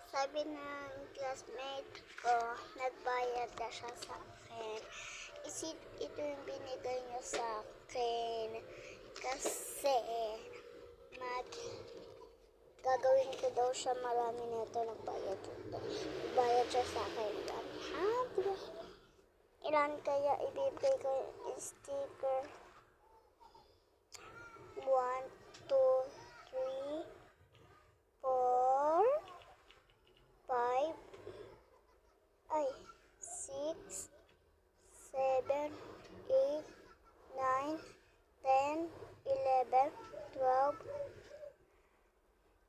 Sabi ng classmate ko, nagbayad na siya sa akin. Ito yung binigay niya sa akin. Kasi, gagawin ko daw siya marami nito. Nagbayad siya sa akin. Ilan kaya ibibigay ko yung sticker? 1, 2, 3, 4, 5, 6, 7, 8, 9, 10, 11, 12,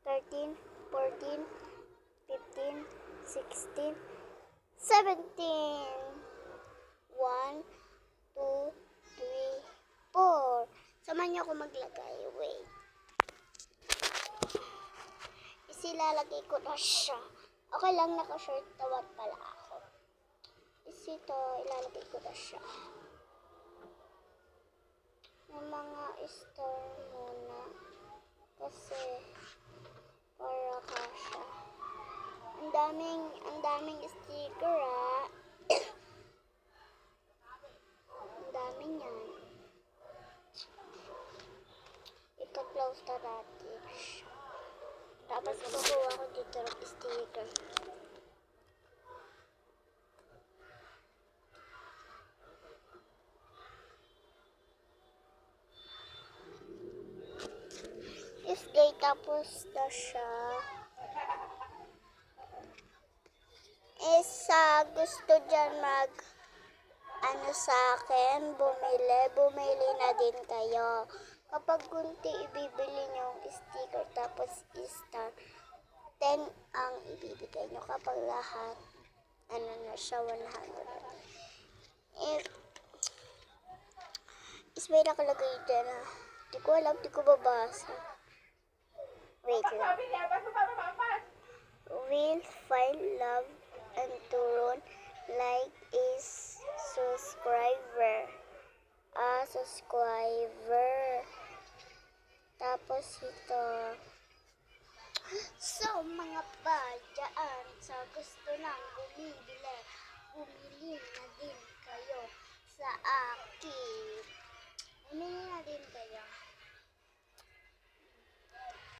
13, 14, 15, 16, 17. 1, 2, 3, 4. Samahan niyo ako maglagay. Wait. Isilalagay ko na siya. Okay lang, naka-short tawad pala ako. Ito, ilalagay ko na siya. Yung mga star muna. Kasi, para kasha. Ang daming sticker Ang dami niyan. Ika-close na natin siya. Tapos kukuha ko dito ng sticker. If they tapos na siya, gusto dyan sa akin, bumili na din kayo. Kapag kunti ibibili nyo yung sticker tapos star, 10 ang ibibigay nyo. Kapag lahat, na siya, 100. May nakalagay dyan Di ko alam, di ko babasa. Wait lang. Will find love and turn like is subscriber. Subscriber. Tapos ito. So, mga dyan sa gusto nang bumili na din kayo sa akin. Bumili na din kayo.